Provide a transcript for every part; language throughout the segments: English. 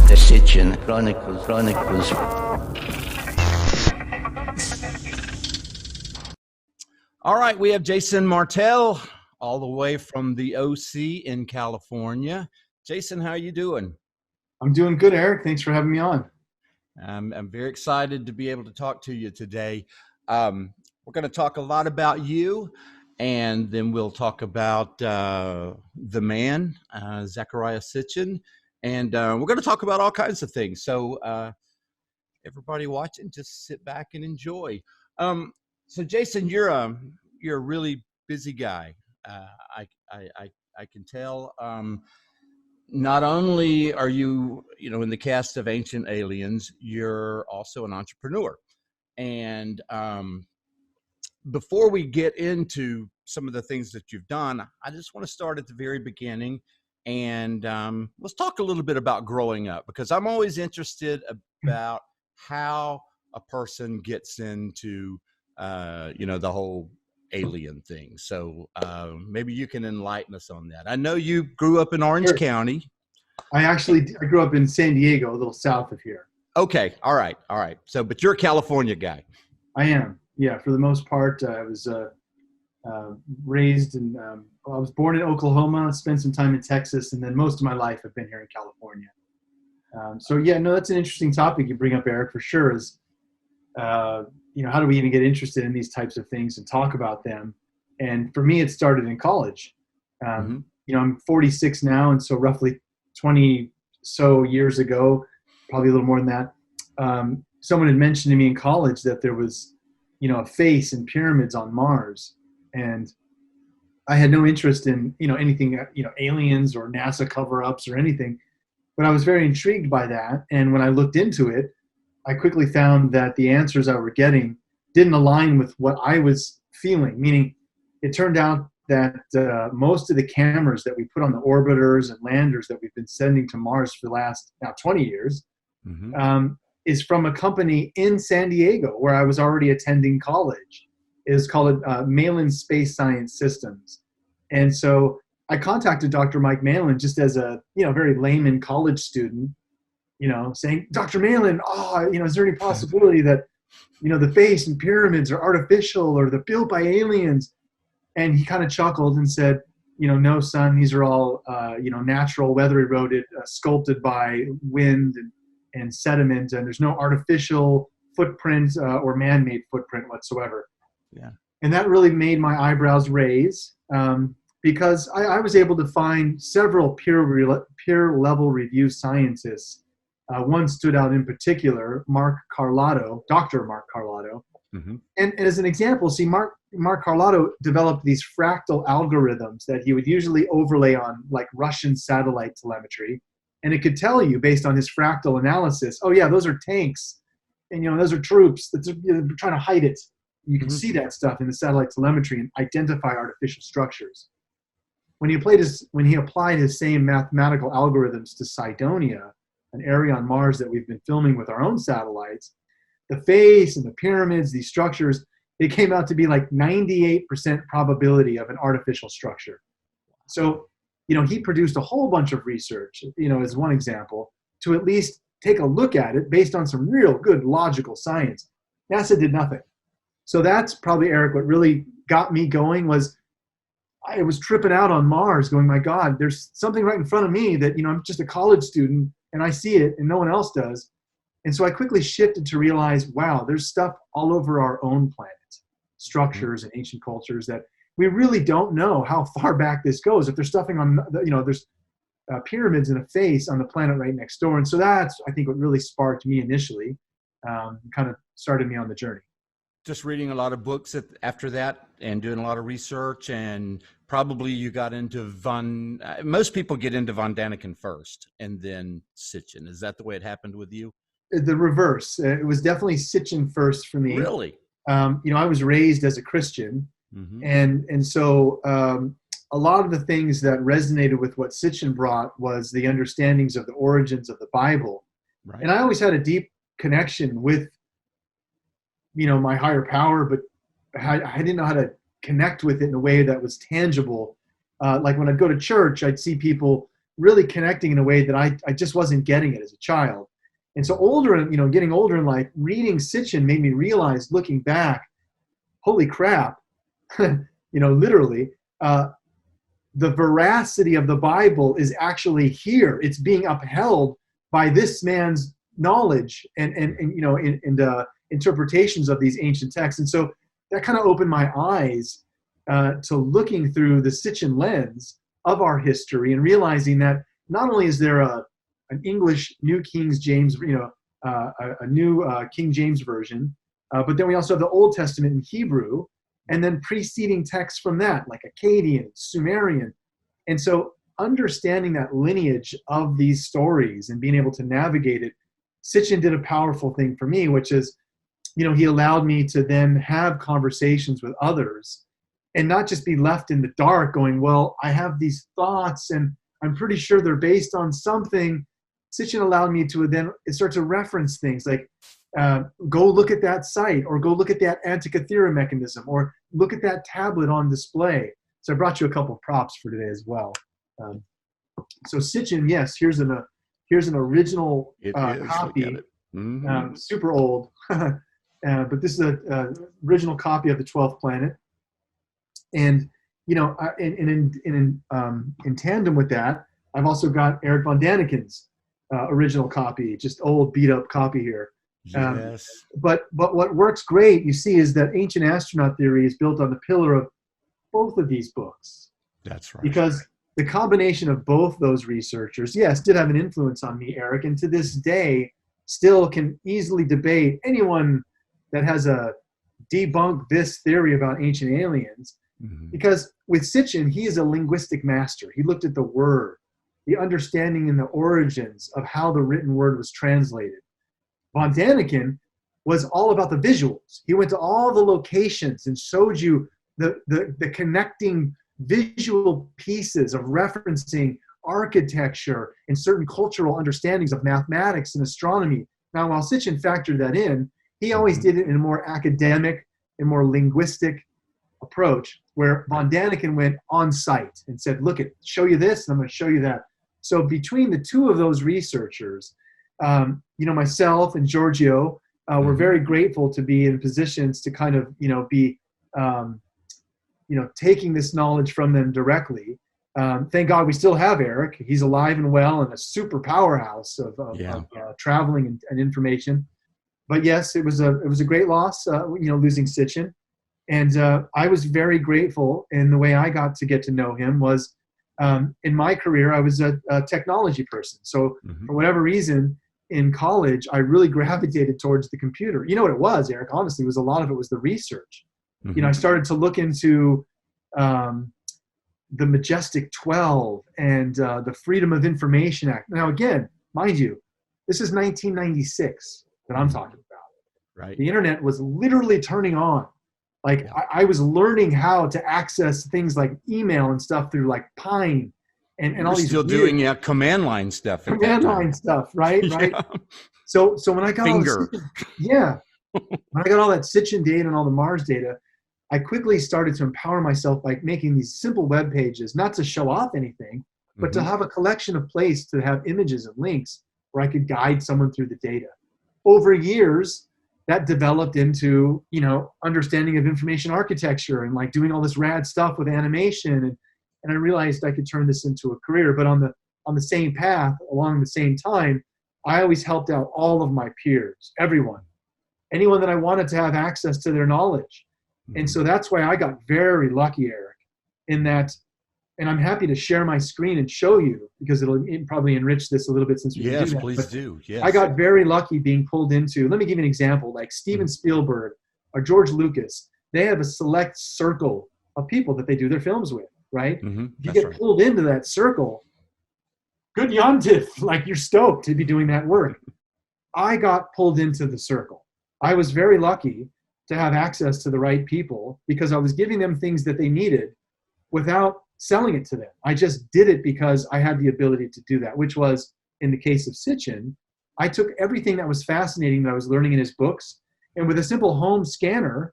The Sitchin, Chronicles. All right, we have Jason Martell all the way from the OC in California. Jason, how are you doing? I'm doing good, Eric. Thanks for having me on. I'm very excited to be able to talk to you today. We're going to talk a lot about you, and then we'll talk about the man, Zachariah Sitchin, and we're going to talk about all kinds of things. So everybody watching, just sit back and enjoy. So Jason, you're a really busy guy. I can tell. Not only are you in the cast of Ancient Aliens, you're also an entrepreneur. And before we get into some of the things that you've done, I just want to start at the very beginning, and let's talk a little bit about growing up, because I'm always interested about how a person gets into the whole alien thing. So maybe you can enlighten us on that. I know you grew up in Orange County. I grew up in San Diego, a little south of here. Okay. All right. So, but you're a California guy. I am. Yeah. For the most part, I was raised in, I was born in Oklahoma, spent some time in Texas, and then most of my life I've been here in California. That's an interesting topic you bring up, Eric, for sure, is, how do we even get interested in these types of things and talk about them? And for me, it started in college. I'm 46 now, and so roughly 20 so years ago, probably a little more than that, someone had mentioned to me in college that there was, a face and pyramids on Mars. And I had no interest in, anything, aliens or NASA cover-ups or anything, but I was very intrigued by that. And when I looked into it, I quickly found that the answers I were getting didn't align with what I was feeling, meaning it turned out that most of the cameras that we put on the orbiters and landers that we've been sending to Mars for the last now 20 years is from a company in San Diego where I was already attending college. It is called Malin Space Science Systems. And so I contacted Dr. Mike Malin just as a very layman college student, saying, Dr. Malin, is there any possibility that, the face and pyramids are artificial or they're built by aliens? And he kind of chuckled and said, no, son, these are all, natural, weather eroded, sculpted by wind and sediment, and there's no artificial footprint or man-made footprint whatsoever. Yeah. And that really made my eyebrows raise because I was able to find several peer-level review scientists. One stood out in particular, Dr. Mark Carlotto. Mm-hmm. And as an example, see, Mark Carlotto developed these fractal algorithms that he would usually overlay on like Russian satellite telemetry. And it could tell you based on his fractal analysis, oh yeah, those are tanks. And those are troops that they're trying to hide it. You can see that stuff in the satellite telemetry and identify artificial structures. When he applied his same mathematical algorithms to Cydonia, an area on Mars that we've been filming with our own satellites, the face and the pyramids, these structures, they came out to be like 98% probability of an artificial structure. So, he produced a whole bunch of research, as one example, to at least take a look at it based on some real good logical science. NASA did nothing. So that's probably, Eric, what really got me going was I was tripping out on Mars going, my God, there's something right in front of me that, I'm just a college student and I see it and no one else does. And so I quickly shifted to realize, wow, there's stuff all over our own planet, structures and ancient cultures that we really don't know how far back this goes. If there's stuffing on, there's pyramids in a face on the planet right next door. And so that's, I think, what really sparked me initially, kind of started me on the journey. Just reading a lot of books after that and doing a lot of research, and probably you got into most people get into Von Daniken first and then Sitchin. Is that the way it happened with you? The reverse. It was definitely Sitchin first for me. Really? I was raised as a Christian, and so a lot of the things that resonated with what Sitchin brought was the understandings of the origins of the Bible. Right. And I always had a deep connection with, my higher power, but I didn't know how to connect with it in a way that was tangible. Like when I'd go to church, I'd see people, really connecting in a way that I just wasn't getting it as a child. And so older, and getting older in life, reading Sitchin made me realize, looking back, holy crap, literally, the veracity of the Bible is actually here. It's being upheld by this man's knowledge and interpretations of these ancient texts. And so that kind of opened my eyes to looking through the Sitchin lens of our history and realizing that not only is there an English New King James, a new King James version, but then we also have the Old Testament in Hebrew, and then preceding texts from that, like Akkadian, Sumerian. And so understanding that lineage of these stories and being able to navigate it, Sitchin did a powerful thing for me, which is, he allowed me to then have conversations with others and not just be left in the dark going, well, I have these thoughts and I'm pretty sure they're based on something. Sitchin allowed me to then start to reference things like, go look at that site, or go look at that Antikythera mechanism, or look at that tablet on display. So I brought you a couple of props for today as well. So Sitchin, yes, here's an original copy, super old, but this is an original copy of the 12th Planet. And in tandem with that, I've also got Eric von Daniken's original copy, just old beat up copy here. Yes. But what works great, you see, is that ancient astronaut theory is built on the pillar of both of these books. That's right. Because the combination of both those researchers, yes, did have an influence on me, Eric, and to this day still can easily debate anyone that has a debunk this theory about ancient aliens. Mm-hmm. Because with Sitchin, he is a linguistic master. He looked at the word, the understanding and the origins of how the written word was translated. Von Daniken was all about the visuals. He went to all the locations and showed you the connecting visual pieces of referencing architecture and certain cultural understandings of mathematics and astronomy. Now, while Sitchin factored that in, he always did it in a more academic and more linguistic approach, where Von Daniken went on site and said, look, show you this, and I'm going to show you that. So between the two of those researchers, myself and Giorgio, we're very grateful to be in positions to kind of, be, taking this knowledge from them directly. Thank God we still have Eric. He's alive and well and a super powerhouse of traveling and information. But yes, it was a great loss, losing Sitchin. And I was very grateful. And the way I got to know him was in my career, I was a technology person. So for whatever reason, in college, I really gravitated towards the computer. You know what it was, Eric? Honestly, a lot of it was the research. I started to look into the Majestic 12 and the Freedom of Information Act. Now, again, mind you, this is 1996 that I'm talking about. Right. The internet was literally turning on. Like I was learning how to access things like email and stuff through like Pine and all these. Still doing command line stuff. Command line stuff, right? Right. So when I got when I got all that Sitchin data and all the Mars data, I quickly started to empower myself by making these simple web pages, not to show off anything, but to have a collection of places to have images and links where I could guide someone through the data. Over years, that developed into, understanding of information architecture and like doing all this rad stuff with animation. And I realized I could turn this into a career, but on the same path, along the same time, I always helped out all of my peers, anyone that I wanted to have access to their knowledge. And so that's why I got very lucky, Eric, in that, and I'm happy to share my screen and show you because it'll probably enrich this a little bit since we Yes, do that. Please But do. Yes. I got very lucky being pulled into, let me give you an example, like Steven Spielberg or George Lucas. They have a select circle of people that they do their films with, right? You get pulled into that circle, good yontif, like you're stoked to be doing that work. I got pulled into the circle. I was very lucky to have access to the right people because I was giving them things that they needed without selling it to them. I just did it because I had the ability to do that, which was, in the case of Sitchin, I took everything that was fascinating that I was learning in his books, and with a simple home scanner,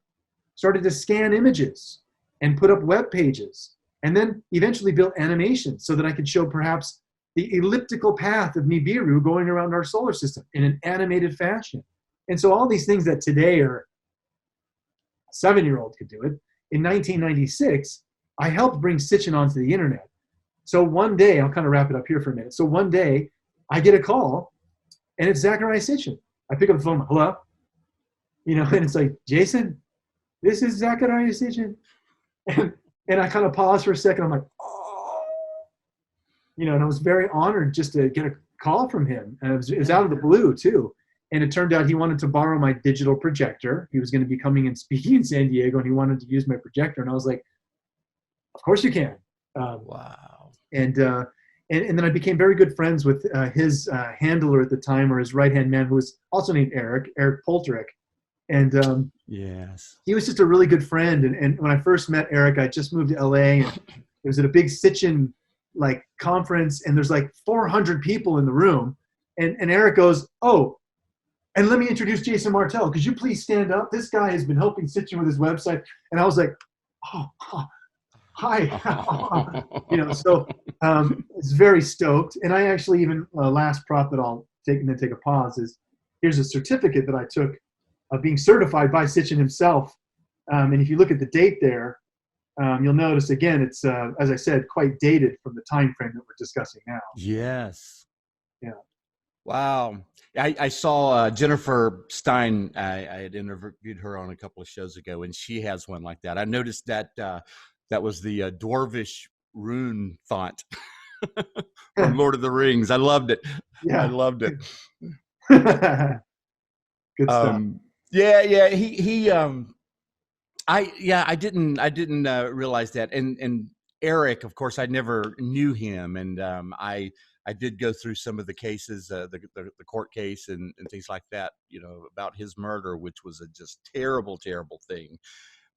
started to scan images and put up web pages, and then eventually built animations so that I could show perhaps the elliptical path of Nibiru going around our solar system in an animated fashion. And so all these things that today are 7-year-old could do it. In 1996, I helped bring Sitchin onto the internet. So one day, I'll kind of wrap it up here for a minute. So one day, I get a call, and it's Zachariah Sitchin. I pick up the phone, hello? You know, and it's like, Jason, this is Zachariah Sitchin. And I kind of pause for a second. I'm like, oh. You know, and I was very honored just to get a call from him. And it was out of the blue, too. And it turned out he wanted to borrow my digital projector. He was going to be coming and speaking in San Diego, and he wanted to use my projector. And I was like, of course you can. Wow. And then I became very good friends with his handler at the time, or his right-hand man, who was also named Eric Polterick. And yes, he was just a really good friend. And when I first met Eric, I just moved to LA, and it was at a big Sitchin like conference, and there's like 400 people in the room. And Eric goes, oh, and let me introduce Jason Martell. Could you please stand up? This guy has been helping Sitchin with his website. And I was like, oh hi. You know, so it's very stoked. And I actually even, last prop that I'll take and then take a pause is, here's a certificate that I took of being certified by Sitchin himself. And if you look at the date there, you'll notice, again, it's, as I said, quite dated from the time frame that we're discussing now. Yes. Yeah. Wow. I saw Jennifer Stein. I had interviewed her on a couple of shows ago, and she has one like that. I noticed that that was the Dwarvish rune font from Lord of the Rings. I loved it. Yeah. I loved it. Good stuff. Yeah. I didn't realize that. And Eric, of course, I never knew him, and I did go through some of the cases, the court case and things like that, you know, about his murder, which was a just terrible, terrible thing,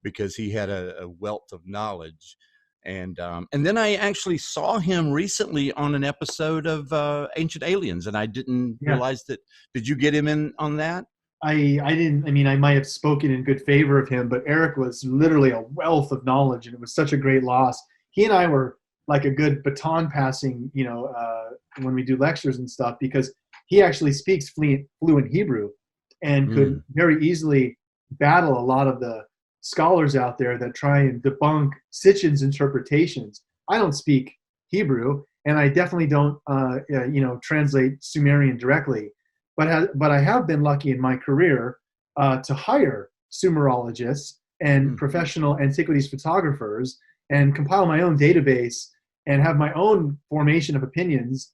because he had a wealth of knowledge. And then I actually saw him recently on an episode of Ancient Aliens, and I didn't realize that. Did you get him in on that? I didn't. I mean, I might have spoken in good favor of him, but Eric was literally a wealth of knowledge, and it was such a great loss. He and I were like a good baton passing, you know, when we do lectures and stuff, because he actually speaks fluent Hebrew and could very easily battle a lot of the scholars out there that try and debunk Sitchin's interpretations. I don't speak Hebrew, and I definitely don't, you know, translate Sumerian directly. But I have been lucky in my career to hire Sumerologists and professional antiquities photographers and compile my own database and have my own formation of opinions,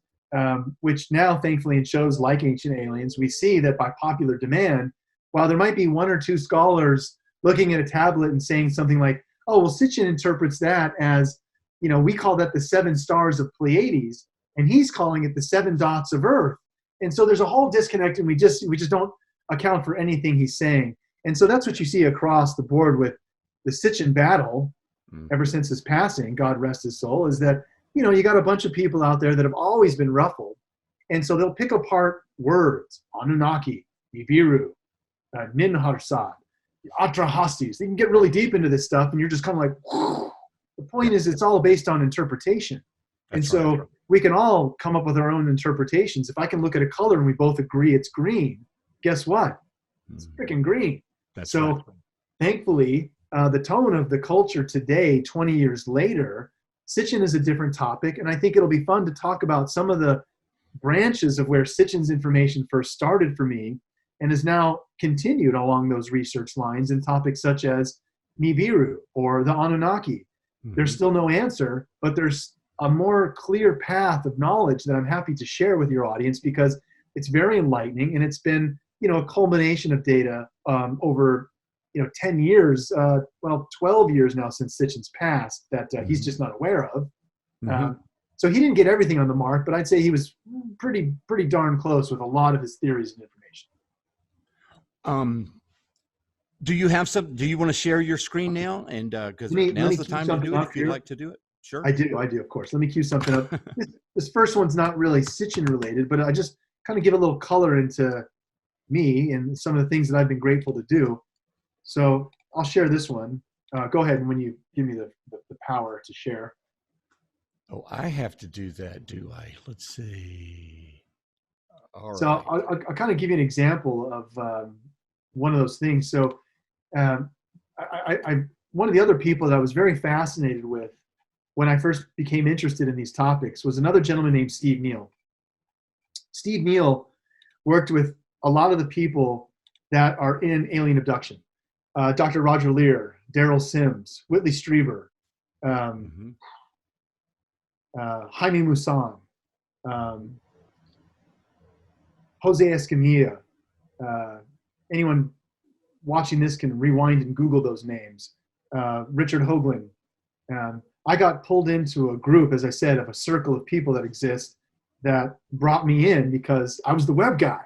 which now, thankfully, in shows like Ancient Aliens, we see that by popular demand, while there might be one or two scholars looking at a tablet and saying something like, oh, well, Sitchin interprets that as, you know, we call that the 7 stars of Pleiades, and he's calling it the 7 dots of Earth. And so there's a whole disconnect, and we just don't account for anything he's saying. And so that's what you see across the board with the Sitchin battle ever since his passing, God rest his soul, is that, you know, you got a bunch of people out there that have always been ruffled. And so they'll pick apart words, Anunnaki, Nibiru, Ninharsad, Atrahastis. They can get really deep into this stuff, and you're just kind of like, whew. The point is, it's all based on interpretation. And so we can all come up with our own interpretations. If I can look at a color and we both agree it's green, guess what? It's freaking green. Thankfully, the tone of the culture today, 20 years later, Sitchin is a different topic. And I think it'll be fun to talk about some of the branches of where Sitchin's information first started for me and has now continued along those research lines in topics such as Nibiru or the Anunnaki. There's still no answer, but there's a more clear path of knowledge that I'm happy to share with your audience, because it's very enlightening, and it's been, you know, a culmination of data over, you know, 10 years, 12 years now since Sitchin's passed that he's just not aware of. So he didn't get everything on the mark, but I'd say he was pretty darn close with a lot of his theories and information. Do you have some? Do you want to share your screen now? And because now's the time to do it if you'd like to do it. Sure. I do, of course. Let me cue something up. This first one's not really Sitchin related, but I just kind of give a little color into me and some of the things that I've been grateful to do. So I'll share this one. Go ahead when you give me the power to share. Oh, I have to do that, do I? Let's see. All So right. I'll kind of give you an example of one of those things. So um, one of the other people that I was very fascinated with when I first became interested in these topics was another gentleman named Steve Neal. Steve Neal worked with a lot of the people that are in alien abduction. Dr. Roger Lear, Daryl Sims, Whitley Strieber, um, Jaime Maussan, um, Jose Escamilla. Anyone watching this can rewind and Google those names. Richard Hoagland. I got pulled into a group, as I said, of a circle of people that exist that brought me in because I was the web guy,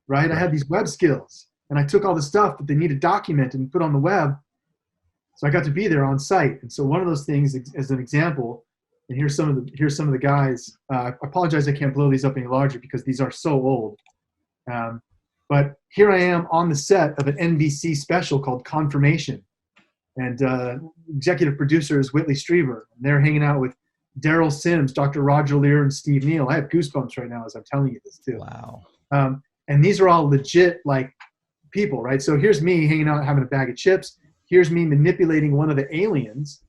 right? I had these web skills, and I took all the stuff that they needed documented and put on the web. So I got to be there on site. And so one of those things, as an example, and here's some of the guys. I apologize, I can't blow these up any larger because these are so old. But here I am on the set of an NBC special called Confirmation. And executive producer is Whitley Strieber. And they're hanging out with Daryl Sims, Dr. Roger Lear, and Steve Neal. I have goosebumps right now as I'm telling you this too. Wow. And these are all legit like people, right? So here's me hanging out having a bag of chips. Here's me manipulating one of the aliens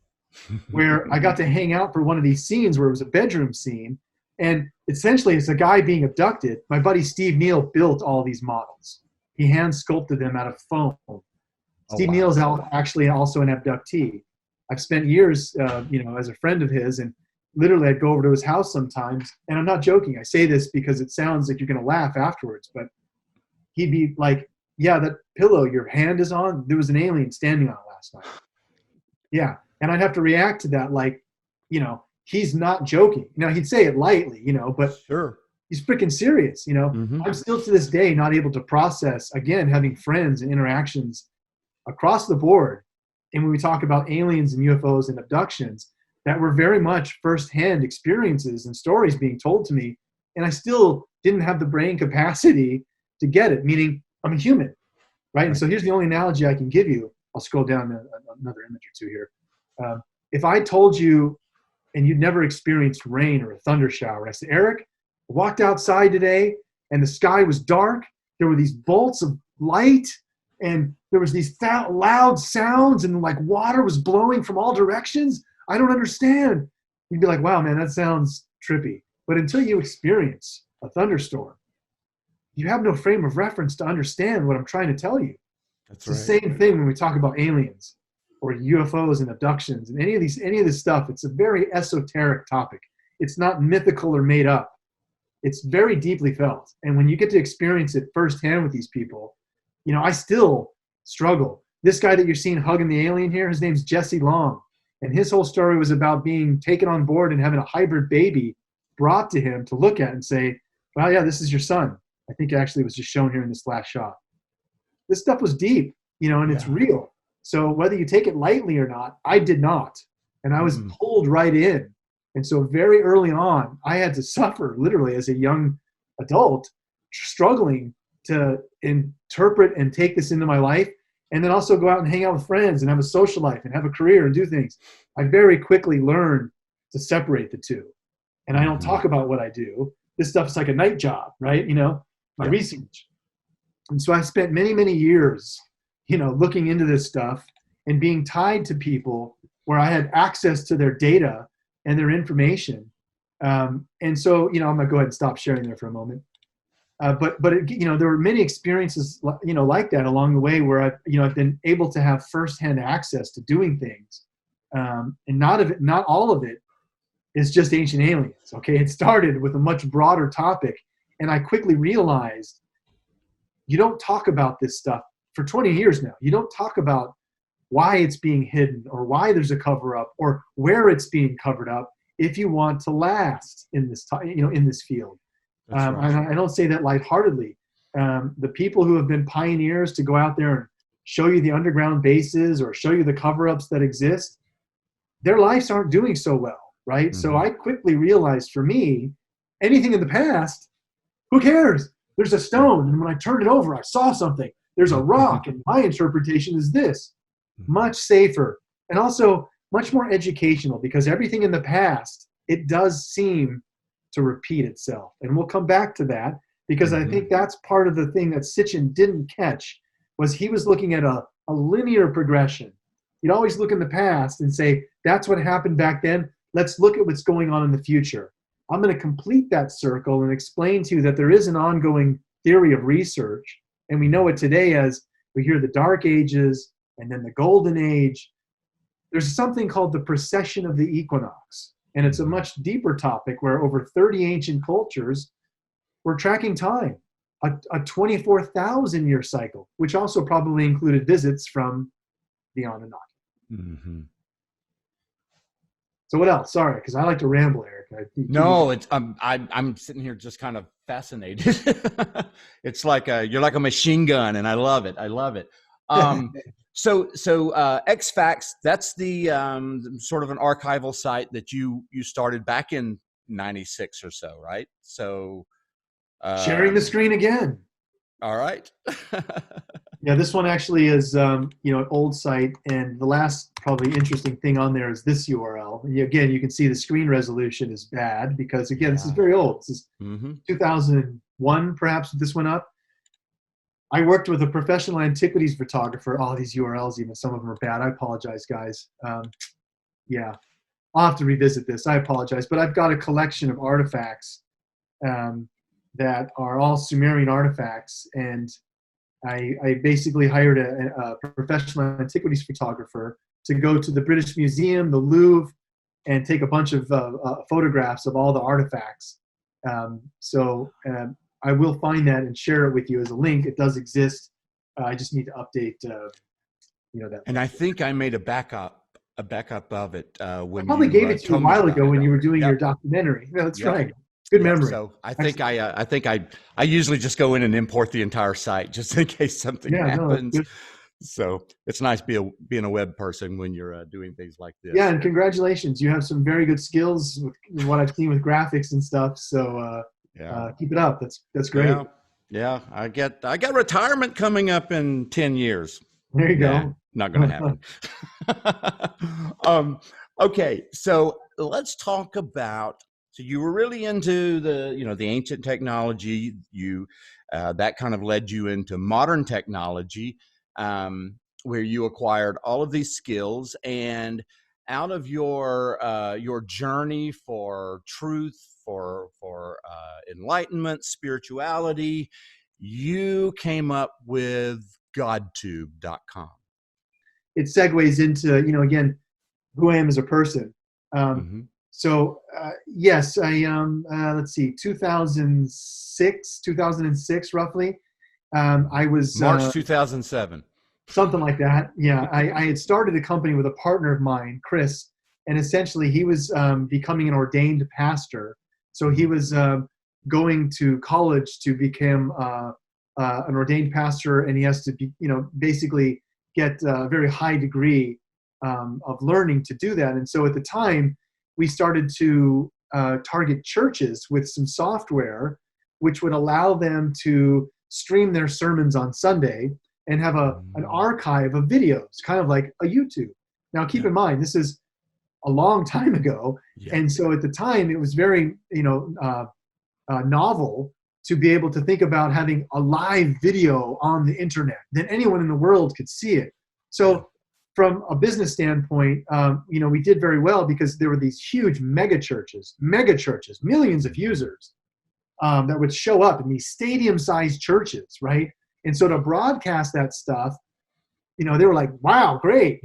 where I got to hang out for one of these scenes where it was a bedroom scene. And essentially it's a guy being abducted. My buddy Steve Neal built all these models. He hand sculpted them out of foam. Steve Neal is actually also an abductee. I've spent years, as a friend of his, and literally I'd go over to his house sometimes, and I'm not joking. I say this because it sounds like you're going to laugh afterwards, but he'd be like, yeah, that pillow your hand is on, there was an alien standing on it last night. Yeah, and I'd have to react to that like, he's not joking. He'd say it lightly, but sure, he's freaking serious, I'm still to this day not able to process, again, having friends and interactions across the board. And when we talk about aliens and UFOs and abductions, that were very much firsthand experiences and stories being told to me. And I still didn't have the brain capacity to get it, meaning I'm a human, right? And so here's the only analogy I can give you. I'll scroll down another image or two here. If I told you and you'd never experienced rain or a thunder shower, I said, Eric, I walked outside today and the sky was dark. There were these bolts of light and there was these loud sounds and like water was blowing from all directions. I don't understand. You'd be like, wow, man, that sounds trippy. But until you experience a thunderstorm, you have no frame of reference to understand what I'm trying to tell you. It's the same thing when we talk about aliens or UFOs and abductions and any of this stuff. It's a very esoteric topic. It's not mythical or made up. It's very deeply felt. And when you get to experience it firsthand with these people, I still struggle. This guy that you're seeing hugging the alien here, his name's Jesse Long. And his whole story was about being taken on board and having a hybrid baby brought to him to look at and say, well, yeah, this is your son. I think actually it was just shown here in this last shot. This stuff was deep, and it's real. So whether you take it lightly or not, I did not. And I was pulled right in. And so very early on, I had to suffer literally as a young adult, struggling to interpret and take this into my life, and then also go out and hang out with friends and have a social life and have a career and do things. I very quickly learned to separate the two. And I don't talk about what I do. This stuff is like a night job, right? My research. And so I spent many, many years, looking into this stuff and being tied to people where I had access to their data and their information. And so, I'm going to go ahead and stop sharing there for a moment. But there were many experiences, like that along the way where I've been able to have firsthand access to doing things. And not all of it is just ancient aliens. Okay. It started with a much broader topic. And I quickly realized you don't talk about this stuff for 20 years now. You don't talk about why it's being hidden or why there's a cover up or where it's being covered up if you want to last in this in this field. And I don't say that lightheartedly. The people who have been pioneers to go out there and show you the underground bases or show you the cover-ups that exist, their lives aren't doing so well, right? So I quickly realized for me, anything in the past, who cares? There's a stone, and when I turned it over, I saw something. There's a rock, and my interpretation is this. Much safer, and also much more educational, because everything in the past it does seem to repeat itself. And we'll come back to that, because I think that's part of the thing that Sitchin didn't catch, was he was looking at a linear progression. He'd always look in the past and say, that's what happened back then. Let's look at what's going on in the future. I'm going to complete that circle and explain to you that there is an ongoing theory of research. And we know it today as we hear the Dark Ages and then the Golden Age. There's something called the precession of the equinox. And it's a much deeper topic where over 30 ancient cultures were tracking time, a 24,000 year cycle, which also probably included visits from the Anunnaki. Mm-hmm. So what else? Sorry, because I like to ramble, Eric. No, it's I'm sitting here just kind of fascinated. It's like you're like a machine gun, and I love it. I love it. So XFacts, that's the sort of an archival site that you started back in '96 or so, right? So sharing the screen again. All right. Yeah, this one actually is an old site, and the last probably interesting thing on there is this URL. And again, you can see the screen resolution is bad because again, this is very old. This is 2001, perhaps this went up. I worked with a professional antiquities photographer. All these URLs, even some of them are bad. I apologize, guys. Yeah, I'll have to revisit this. I apologize, but I've got a collection of artifacts that are all Sumerian artifacts, and I basically hired a professional antiquities photographer to go to the British Museum, the Louvre, and take a bunch of photographs of all the artifacts. So I will find that and share it with you as a link. It does exist. I just need to update, that. And I think I made a backup of it when I probably gave it to you a while ago when you were doing your documentary. No, that's right. Good memory. So I think I usually just go in and import the entire site just in case something happens. No, so it's nice being a web person when you're doing things like this. Yeah, and congratulations. You have some very good skills with what I've seen with graphics and stuff. So keep it up. That's great. Yeah. I got retirement coming up in 10 years. There you go. Not going to happen. Okay, so let's talk about. So you were really into the ancient technology. You that kind of led you into modern technology, where you acquired all of these skills. And out of your journey for truth, for enlightenment, spirituality, you came up with GodTube.com. It segues into again who I am as a person. So yes, I let's see, 2006 roughly. I was March 2007, something like that. Yeah, I had started a company with a partner of mine, Chris, and essentially he was becoming an ordained pastor. So he was going to college to become an ordained pastor, and he has to be, basically get a very high degree of learning to do that. And so at the time, we started to target churches with some software which would allow them to stream their sermons on Sunday and have an archive of videos, kind of like a YouTube. Now, keep in mind, this is a long time ago. Yeah. And so at the time, it was very, novel to be able to think about having a live video on the internet. Then anyone in the world could see it. So from a business standpoint, we did very well because there were these huge mega churches, millions of users that would show up in these stadium-sized churches, right? And so to broadcast that stuff, they were like, wow, great,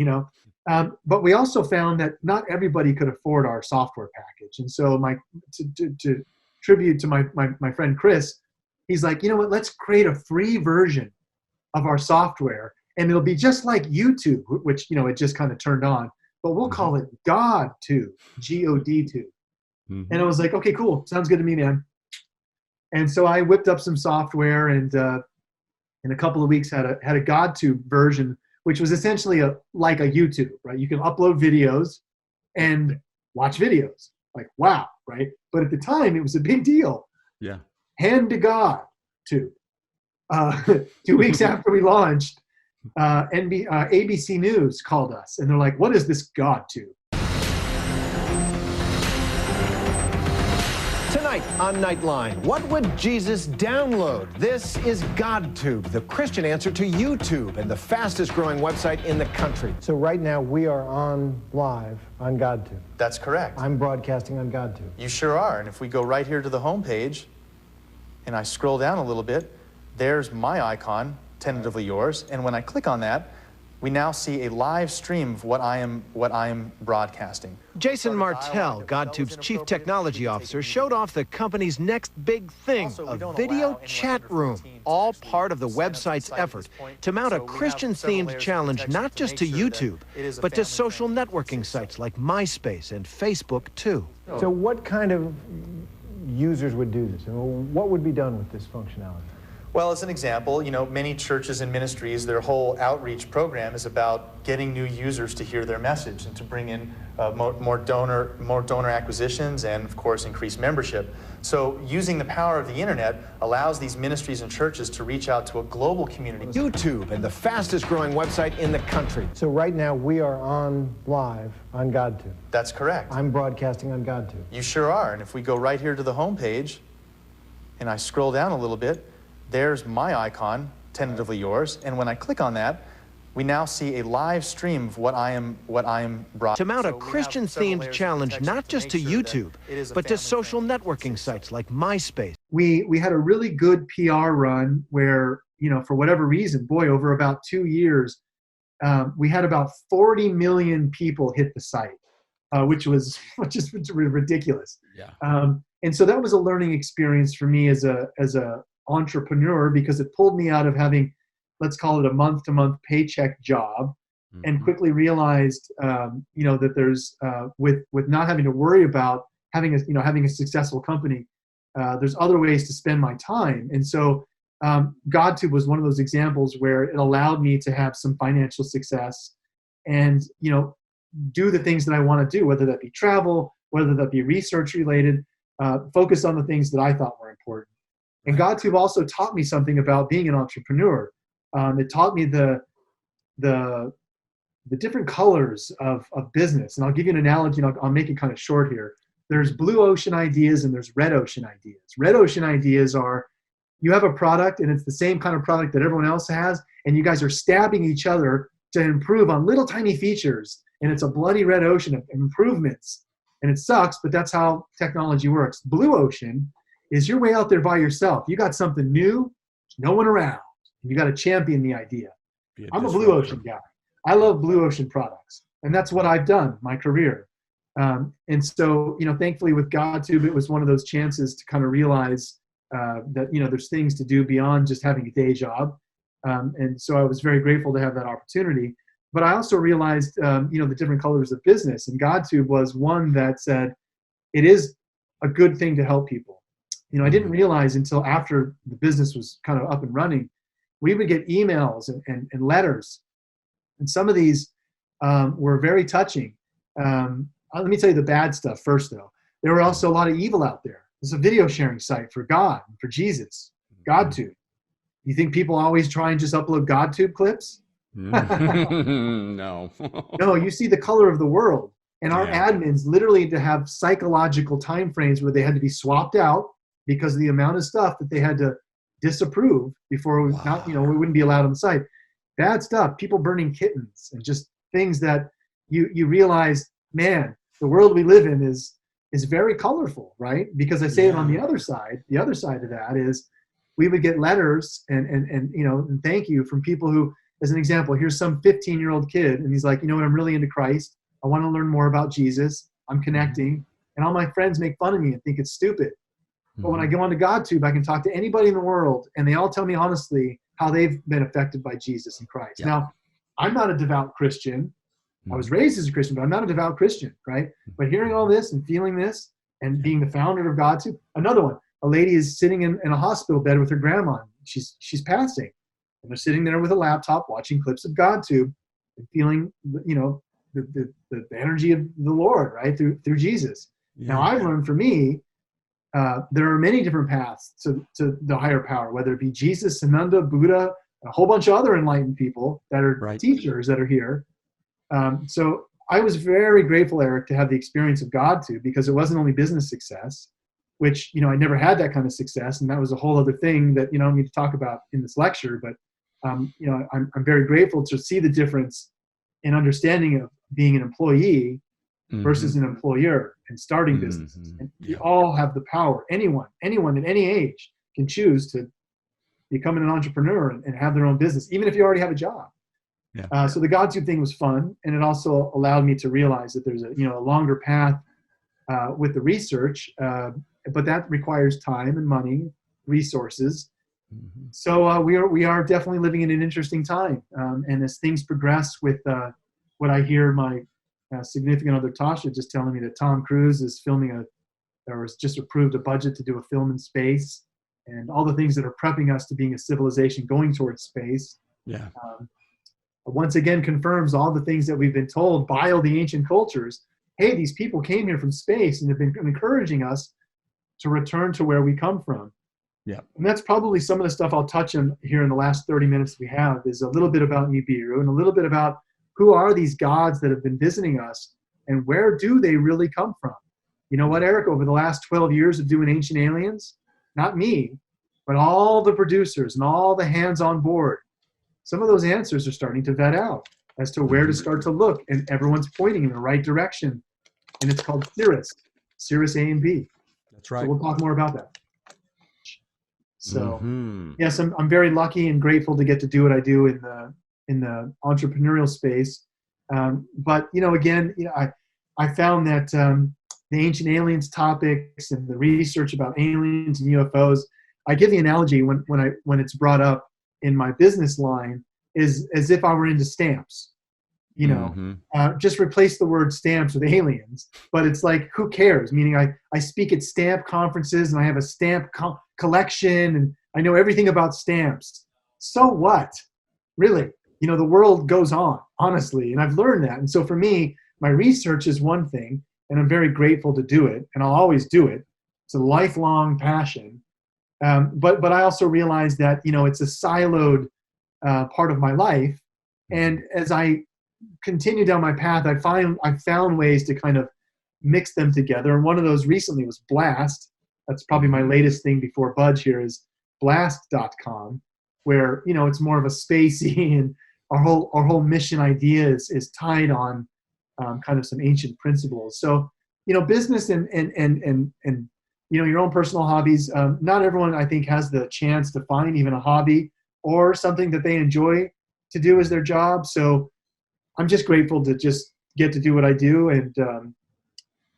But we also found that not everybody could afford our software package. And so to tribute to my friend Chris, he's like, you know what, let's create a free version of our software. And it'll be just like YouTube, which, it just kind of turned on. But we'll call it GodTube, G-O-D-Tube. And I was like, okay, cool. Sounds good to me, man. And so I whipped up some software and in a couple of weeks had a GodTube version, which was essentially like a YouTube, right? You can upload videos and watch videos. Like, wow, right? But at the time, it was a big deal. Yeah. Hand to God, tube. 2 weeks after we launched, ABC News called us, and they're like, what is this GodTube? Tonight on Nightline, what would Jesus download? This is GodTube, the Christian answer to YouTube and the fastest growing website in the country. So right now we are on live on GodTube. That's correct. I'm broadcasting on GodTube. You sure are. And if we go right here to the home page and I scroll down a little bit, there's my icon, tentatively yours. And when I click on that, we now see a live stream of what I am broadcasting. Jason Martell, GodTube's chief technology officer, showed off the company's next big thing, a video chat room, all part of the website's effort to mount a Christian-themed challenge not just to YouTube, but to social networking sites like MySpace and Facebook, too. So what kind of users would do this? And what would be done with this functionality? Well, as an example, many churches and ministries, their whole outreach program is about getting new users to hear their message and to bring in more donor acquisitions and, of course, increase membership. So using the power of the internet allows these ministries and churches to reach out to a global community. YouTube and the fastest growing website in the country. So right now we are on live on GodTube. That's correct. I'm broadcasting on GodTube. You sure are. And if we go right here to the home page and I scroll down a little bit, there's my icon, tentatively yours, and when I click on that, we now see a live stream of what I am broadcasting. To mount a Christian-themed challenge not just to YouTube, but to social networking sites like MySpace. We had a really good PR run where, for whatever reason, over about 2 years, we had about 40 million people hit the site, which is ridiculous. Yeah. And so that was a learning experience for me as a entrepreneur, because it pulled me out of having, let's call it a month-to-month paycheck job, and quickly realized, that there's with not having to worry about having a successful company, there's other ways to spend my time. And so GodTube was one of those examples where it allowed me to have some financial success and do the things that I want to do, whether that be travel, whether that be research related, focus on the things that I thought were important. And GodTube also taught me something about being an entrepreneur. It taught me the different colors of business. And I'll give you an analogy, and I'll make it kind of short here. There's blue ocean ideas and there's red ocean ideas. Red ocean ideas are, you have a product and it's the same kind of product that everyone else has, and you guys are stabbing each other to improve on little tiny features. And it's a bloody red ocean of improvements. And it sucks, but that's how technology works. Blue ocean is you're way out there by yourself. You got something new, there's no one around, and you got to champion the idea. I'm a blue ocean guy. I love blue ocean products, and that's what I've done my career. And so, thankfully with GodTube, it was one of those chances to kind of realize that, there's things to do beyond just having a day job. And so I was very grateful to have that opportunity. But I also realized, the different colors of business, and GodTube was one that said, it is a good thing to help people. I didn't realize until after the business was kind of up and running, we would get emails and letters. And some of these were very touching. Let me tell you the bad stuff first, though. There were also a lot of evil out there. It's a video sharing site for God, for Jesus, GodTube. You think people always try and just upload GodTube clips? No. No, you see the color of the world. And our admins literally had to have psychological time frames where they had to be swapped out because of the amount of stuff that they had to disapprove before we wouldn't be allowed on the site. Bad stuff, people burning kittens, and just things that you realize, man, the world we live in is very colorful, right? Because I say it on the other side of that is we would get letters and thank you from people who, as an example, here's some 15-year-old kid, and he's like, I'm really into Christ. I want to learn more about Jesus. I'm connecting. And all my friends make fun of me and think it's stupid. But when I go onto GodTube, I can talk to anybody in the world, and they all tell me honestly how they've been affected by Jesus and Christ. Yeah. Now, I'm not a devout Christian. I was raised as a Christian, but I'm not a devout Christian, right? But hearing all this and feeling this and being the founder of GodTube, another one, a lady is sitting in a hospital bed with her grandma. She's passing. And they're sitting there with a laptop watching clips of GodTube and feeling, the energy of the Lord, right, through Jesus. Yeah. Now, I've learned for me, there are many different paths to the higher power, whether it be Jesus, Sananda, Buddha, a whole bunch of other enlightened people that are teachers that are here. So I was very grateful, Eric, to have the experience of GodTube, because it wasn't only business success. which, I never had that kind of success. And that was a whole other thing that, I don't need to talk about in this lecture. But, I'm very grateful to see the difference in understanding of being an employee versus an employer and starting businesses. And we all have the power. Anyone at any age can choose to become an entrepreneur and have their own business, even if you already have a job. Yeah. So the GodTube thing was fun, and it also allowed me to realize that there's a longer path with the research, but that requires time and money, resources. So we are definitely living in an interesting time, and as things progress with what I hear my significant other Tasha just telling me that Tom Cruise is or was just approved a budget to do a film in space, and all the things that are prepping us to being a civilization going towards space. Yeah. Once again confirms all the things that we've been told by all the ancient cultures. Hey, these people came here from space and have been encouraging us to return to where we come from. Yeah. And that's probably some of the stuff I'll touch on here in the last 30 minutes we have, is a little bit about Nibiru and a little bit about who are these gods that have been visiting us and where do they really come from? You know what, Eric, over the last 12 years of doing Ancient Aliens, not me, but all the producers and all the hands on board, some of those answers are starting to vet out as to where to start to look, and everyone's pointing in the right direction. And it's called Cirrus A and B. That's right. So we'll talk more about that. So yes, I'm very lucky and grateful to get to do what I do in the entrepreneurial space. But again, I found that the Ancient Aliens topics and the research about aliens and UFOs, I give the analogy when it's brought up in my business line is as if I were into stamps. Just replace the word stamps with aliens. But it's like, who cares? Meaning I speak at stamp conferences and I have a stamp collection and I know everything about stamps. So what? Really? The world goes on, honestly. And I've learned that. And so for me, my research is one thing, and I'm very grateful to do it. And I'll always do it. It's a lifelong passion. But I also realize that, it's a siloed part of my life. And as I continue down my path, I found ways to kind of mix them together. And one of those recently was Blast. That's probably my latest thing before Budge here is blast.com, where, it's more of a spacey, and our whole mission idea is tied on kind of some ancient principles. So, business and your own personal hobbies. Not everyone, I think, has the chance to find even a hobby or something that they enjoy to do as their job. So I'm just grateful to just get to do what I do. And,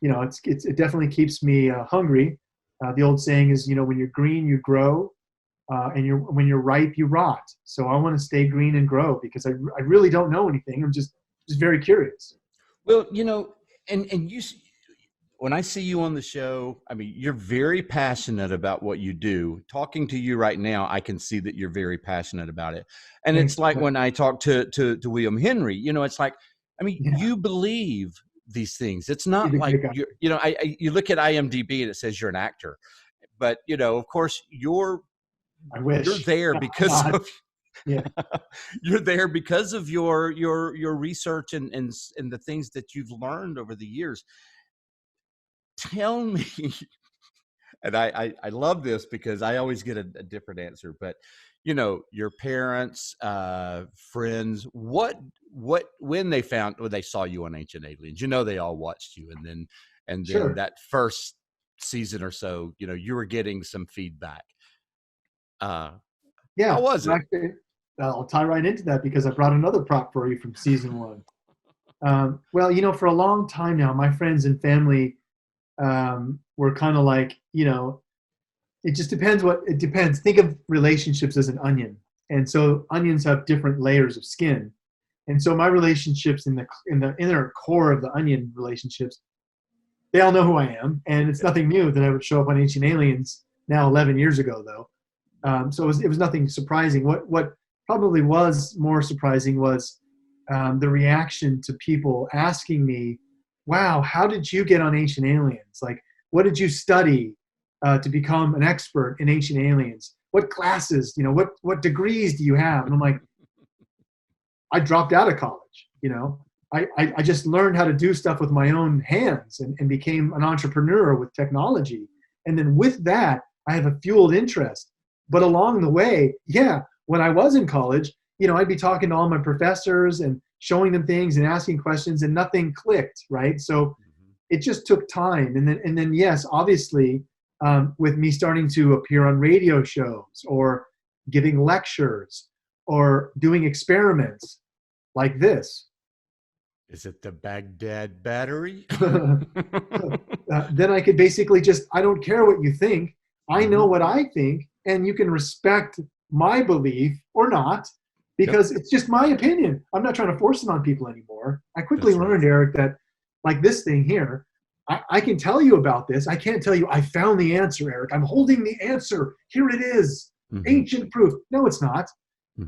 it definitely keeps me hungry. The old saying is, when you're green, you grow, and when you're ripe, you rot. So I want to stay green and grow because I really don't know anything. I'm just very curious. Well, and you, when I see you on the show, I mean, you're very passionate about what you do. Talking to you right now, I can see that you're very passionate about it. And it's like when I talk to William Henry, it's like, I mean, you believe these things. It's not like, you look at IMDb and it says you're an actor. But, of course, you're there because of you're there because of your research and the things that you've learned over the years. Tell me, and I love this because I always get a different answer, but your parents, friends, when they saw you on Ancient Aliens, they all watched you, and then Sure. that first season or so, you were getting some feedback. How was it? Actually, I'll tie right into that because I brought another prop for you from season 1. Well, for a long time now, my friends and family were kind of like, it just depends it depends. Think of relationships as an onion. And so onions have different layers of skin. And so my relationships in the inner core of the onion relationships, they all know who I am. And it's nothing new that I would show up on Ancient Aliens now 11 years ago, though. So it was nothing surprising. What probably was more surprising was the reaction to people asking me, wow, how did you get on Ancient Aliens? Like, what did you study to become an expert in Ancient Aliens? What classes, what degrees do you have? And I'm like, I dropped out of college, I just learned how to do stuff with my own hands and became an entrepreneur with technology. And then with that, I have a fueled interest. But along the way, yeah, when I was in college, I'd be talking to all my professors and showing them things and asking questions, and nothing clicked, right? So it just took time. And then yes, obviously, with me starting to appear on radio shows or giving lectures or doing experiments like this. Is it the Baghdad battery? Then I could basically I don't care what you think. I know what I think, and you can respect my belief or not, because it's just my opinion. I'm not trying to force it on people anymore. I quickly learned, Eric, that like this thing here, I can tell you about this. I can't tell you I found the answer, Eric. I'm holding the answer. Here it is. Ancient proof. No, it's not.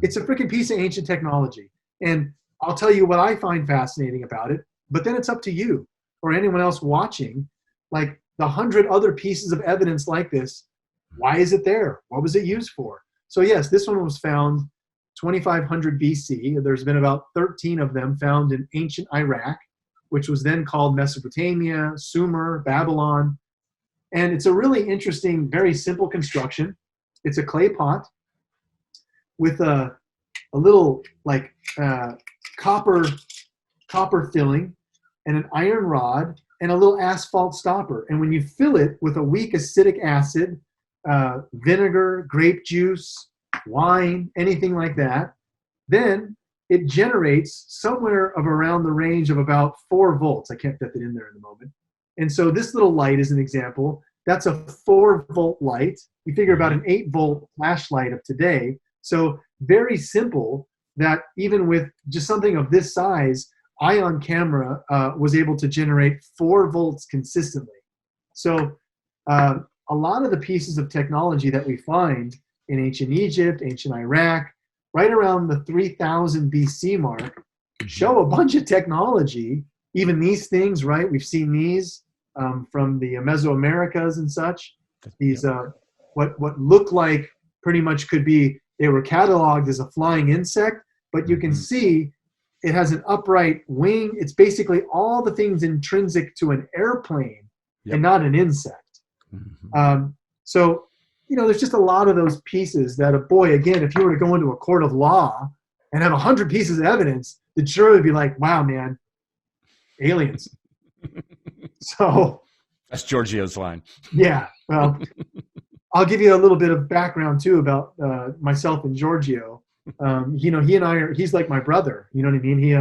It's a freaking piece of ancient technology. And I'll tell you what I find fascinating about it, but then it's up to you or anyone else watching, like the 100 other pieces of evidence like this. Why is it there? What was it used for? So yes, this one was found 2500 BC. There's been about 13 of them found in ancient Iraq, which was then called Mesopotamia, Sumer, Babylon. And it's a really interesting, very simple construction. It's a clay pot with a little like copper filling and an iron rod and a little asphalt stopper. And when you fill it with a weak acidic acid, vinegar, grape juice, wine, anything like that, then it generates somewhere of around the range of about 4 volts. I can't fit that in there in the moment. And so this little light is an example. That's a 4-volt light. You figure about an 8-volt flashlight of today. So very simple, that even with just something of this size, I on camera was able to generate 4 volts consistently. So a lot of the pieces of technology that we find in ancient Egypt, ancient Iraq, right around the 3000 BC mark, show a bunch of technology. Even these things, right? We've seen these from the Mesoamericas and such. These what look like pretty much could be, they were cataloged as a flying insect, but you can see it has an upright wing. It's basically all the things intrinsic to an airplane and not an insect. So, there's just a lot of those pieces that again, if you were to go into a court of law and have 100 pieces of evidence, the jury would be like, wow, man, aliens. So that's Giorgio's line. Yeah. Well, I'll give you a little bit of background too about myself and Giorgio. He and I he's like my brother. You know what I mean? He,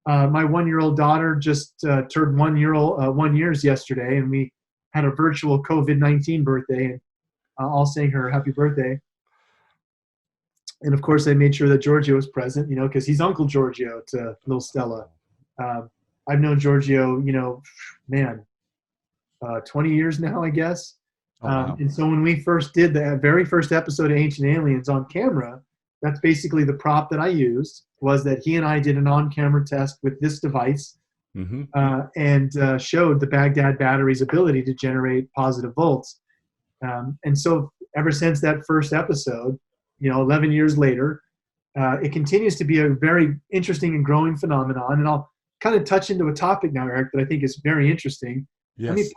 my 1-year-old daughter just turned 1 years yesterday, and we had a virtual COVID-19 birthday, and all saying her happy birthday. And of course, I made sure that Giorgio was present, because he's Uncle Giorgio to little Stella. I've known Giorgio, 20 years now, I guess. Wow. And so when we first did the very first episode of Ancient Aliens on camera, that's basically the prop that I used, was that he and I did an on-camera test with this device and showed the Baghdad battery's ability to generate positive volts. And so ever since that first episode, 11 years later, it continues to be a very interesting and growing phenomenon. And I'll kind of touch into a topic now, Eric, that I think is very interesting. Yes. Let me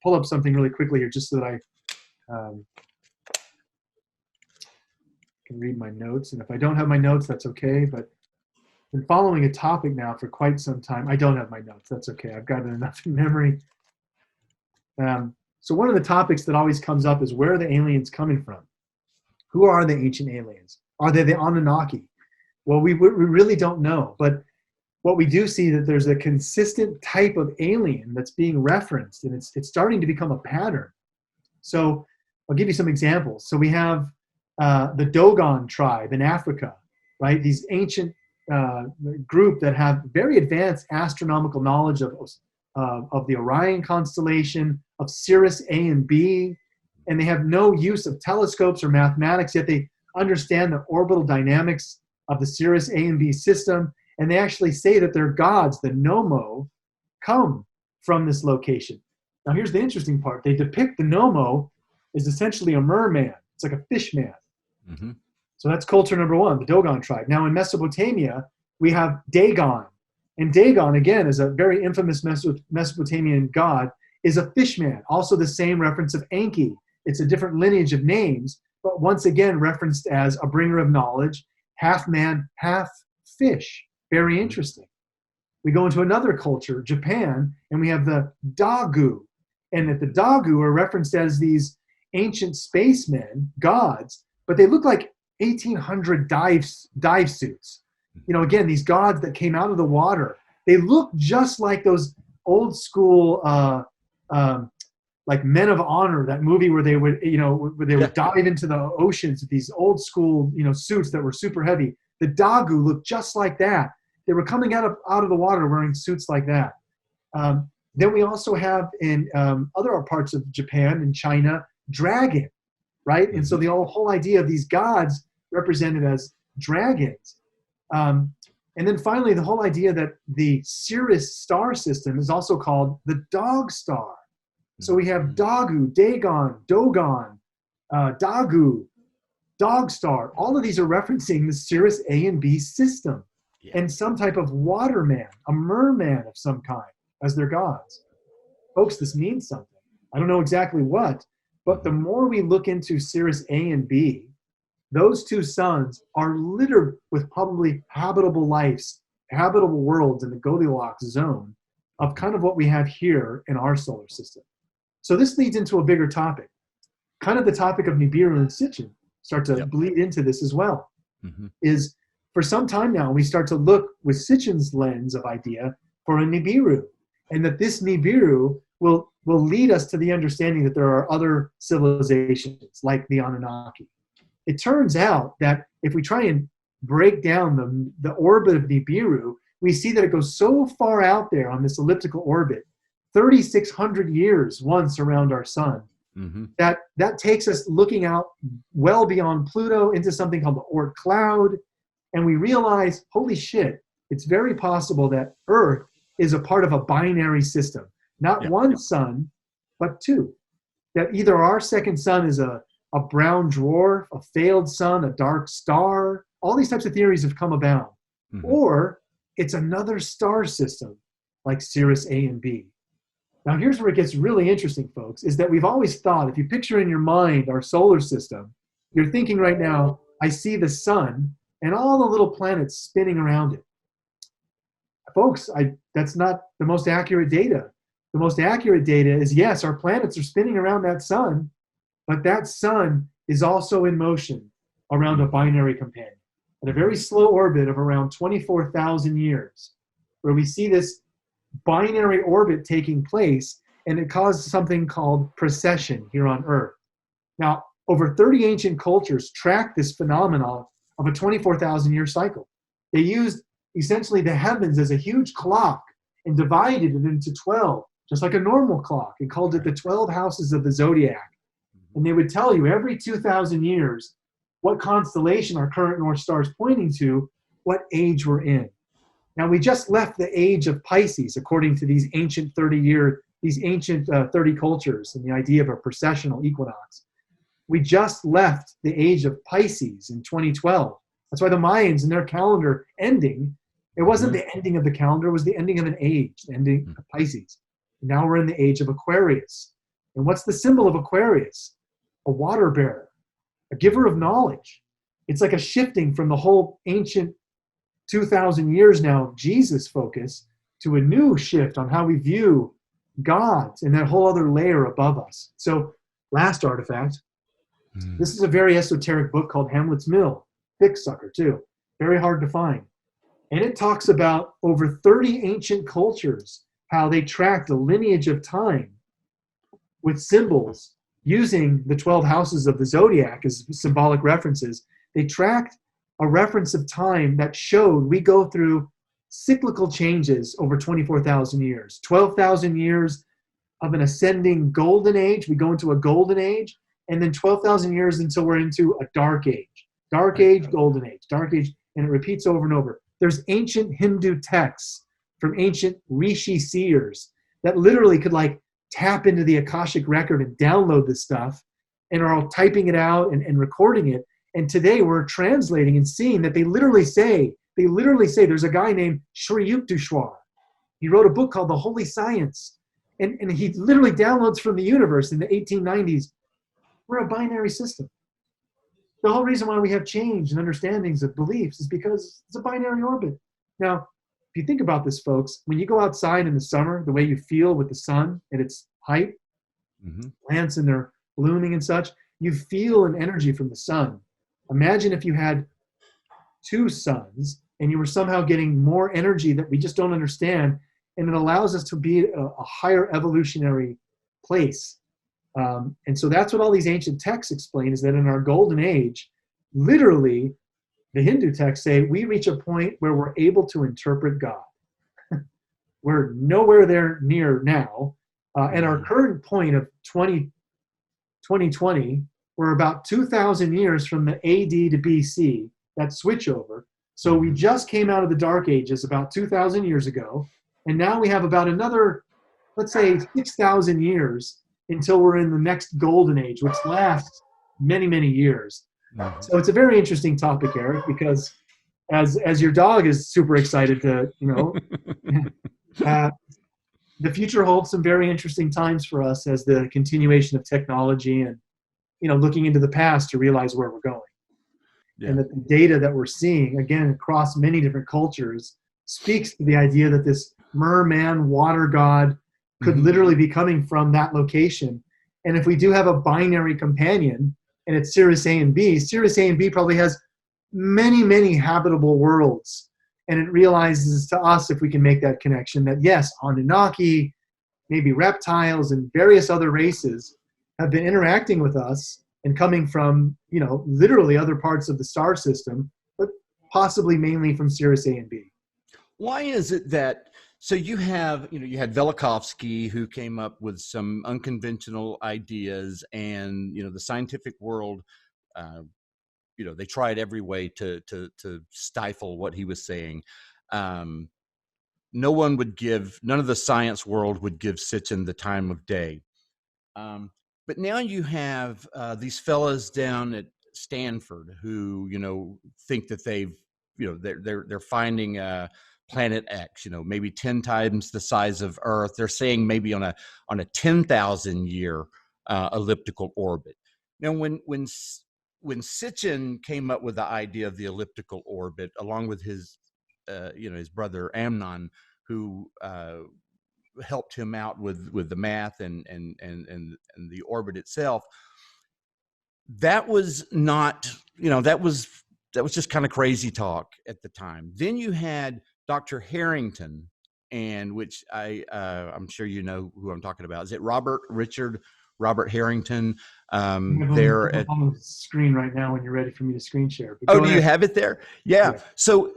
pull up something really quickly here, just so that I can read my notes. And if I don't have my notes, that's okay. But I've been following a topic now for quite some time. I don't have my notes. That's okay. I've got enough in memory. So one of the topics that always comes up is, where are the aliens coming from? Who are the ancient aliens? Are they the Anunnaki? Well, we really don't know. But what we do see, that there's a consistent type of alien that's being referenced, and it's starting to become a pattern. So I'll give you some examples. So we have the Dogon tribe in Africa, right? These ancient group that have very advanced astronomical knowledge of the Orion constellation, of Sirius A and B, and they have no use of telescopes or mathematics, yet they understand the orbital dynamics of the Sirius A and B system. And they actually say that their gods, the Nomo, come from this location. Now here's the interesting part. They depict the Nomo as essentially a merman. It's like a fish man. So that's culture number one, the Dogon tribe. Now in Mesopotamia, we have Dagon. And Dagon, again, is a very infamous Mesopotamian god. is a fishman, also the same reference of Enki. It's a different lineage of names, but once again referenced as a bringer of knowledge, half man, half fish. Very interesting. We go into another culture, Japan, and we have the Dagu. And that the Dagu are referenced as these ancient spacemen, gods, but they look like 1800 dive suits. You know, again, these gods that came out of the water, they look just like those old school, like Men of Honor, that movie where they would, would dive into the oceans with these old school, suits that were super heavy. The Dagu looked just like that. They were coming out of the water wearing suits like that. Then we also have in other parts of Japan and China, dragon, right? And so the whole idea of these gods represented as dragons. And then finally, the whole idea that the Sirius star system is also called the dog star. So we have Dagu, Dagon, Dogon, Dagu, dog star. All of these are referencing the Sirius A and B system and some type of waterman, a merman of some kind as their gods. Folks, this means something. I don't know exactly what, but the more we look into Sirius A and B, those two suns are littered with probably habitable lives, habitable worlds in the Goldilocks zone of kind of what we have here in our solar system. So this leads into a bigger topic. Kind of the topic of Nibiru and Sitchin start to bleed into this as well. Is for some time now, we start to look with Sitchin's lens of idea for a Nibiru, and that this Nibiru will lead us to the understanding that there are other civilizations like the Anunnaki. It turns out that if we try and break down the orbit of Nibiru, we see that it goes so far out there on this elliptical orbit, 3,600 years once around our sun, that takes us looking out well beyond Pluto into something called the Oort cloud, and we realize, holy shit, it's very possible that Earth is a part of a binary system, not one sun, but two. That either our second sun is a brown dwarf, a failed sun, a dark star. All these types of theories have come about. Or it's another star system like Sirius A and B. Now here's where it gets really interesting, folks, is that we've always thought, if you picture in your mind our solar system, you're thinking right now, I see the sun and all the little planets spinning around it. Folks, that's not the most accurate data. The most accurate data is, yes, our planets are spinning around that sun, but that sun is also in motion around a binary companion at a very slow orbit of around 24,000 years, where we see this binary orbit taking place, and it caused something called precession here on Earth. Now, over 30 ancient cultures track this phenomenon of a 24,000 year cycle. They used essentially the heavens as a huge clock and divided it into 12, just like a normal clock, and called it the 12 houses of the zodiac. And they would tell you every 2,000 years what constellation our current North Star is pointing to, what age we're in. Now, we just left the age of Pisces, according to these ancient 30 cultures and the idea of a precessional equinox. We just left the age of Pisces in 2012. That's why the Mayans in their calendar ending, it wasn't the ending of the calendar, it was the ending of an age, the ending of Pisces. Now we're in the age of Aquarius. And what's the symbol of Aquarius? A water bearer, a giver of knowledge. It's like a shifting from the whole ancient 2,000 years now of Jesus focus to a new shift on how we view gods and that whole other layer above us. So last artifact, this is a very esoteric book called Hamlet's Mill, thick sucker too, very hard to find. And it talks about over 30 ancient cultures, how they tracked a lineage of time with symbols using the 12 houses of the zodiac as symbolic references. They tracked a reference of time that showed we go through cyclical changes over 24,000 years, 12,000 years of an ascending golden age. We go into a golden age, and then 12,000 years until we're into a dark age, golden age, dark age, and it repeats over and over. There's ancient Hindu texts from ancient Rishi seers that literally could like tap into the Akashic record and download this stuff and are all typing it out and recording it. And today we're translating and seeing that they literally say there's a guy named Sri Yukteswar. He wrote a book called The Holy Science. And he literally downloads from the universe in the 1890s. We're a binary system. The whole reason why we have change and understandings of beliefs is because it's a binary orbit. Now, if you think about this, folks, when you go outside in the summer, the way you feel with the sun at its height, plants and they're blooming and such, you feel an energy from the sun. Imagine if you had two suns and you were somehow getting more energy that we just don't understand, and it allows us to be a higher evolutionary place. And so that's what all these ancient texts explain, is that in our golden age, literally, the Hindu texts say we reach a point where we're able to interpret God. We're nowhere there near now. And our current point of 2020, we're about 2,000 years from the AD to BC, that switchover. So we just came out of the Dark Ages about 2,000 years ago. And now we have about another, let's say, 6,000 years until we're in the next golden age, which lasts many, many years. So it's a very interesting topic, Eric, because as your dog is super excited to, the future holds some very interesting times for us as the continuation of technology and, looking into the past to realize where we're going. Yeah. And that the data that we're seeing, again, across many different cultures, speaks to the idea that this merman, water god, could literally be coming from that location. And if we do have a binary companion, and it's Sirius A and B probably has many, many habitable worlds. And it realizes to us, if we can make that connection, that yes, Anunnaki, maybe reptiles and various other races have been interacting with us and coming from, literally other parts of the star system, but possibly mainly from Sirius A and B. Why is it that, so you have, you had Velikovsky, who came up with some unconventional ideas, and, the scientific world, they tried every way to stifle what he was saying. None of the science world would give Sitchin the time of day. But now you have these fellas down at Stanford who, think that they're finding Planet X, maybe 10 times the size of Earth. They're saying maybe on a 10,000 year elliptical orbit. Now, when Sitchin came up with the idea of the elliptical orbit, along with his brother Amnon, who helped him out with the math and the orbit itself, that was not, that was just kind of crazy talk at the time. Then you had Dr. Harrington, and which I'm sure you know who I'm talking about. Is it Robert Harrington? There on the screen right now when you're ready for me to screen share. Oh, do you have it there? Yeah. So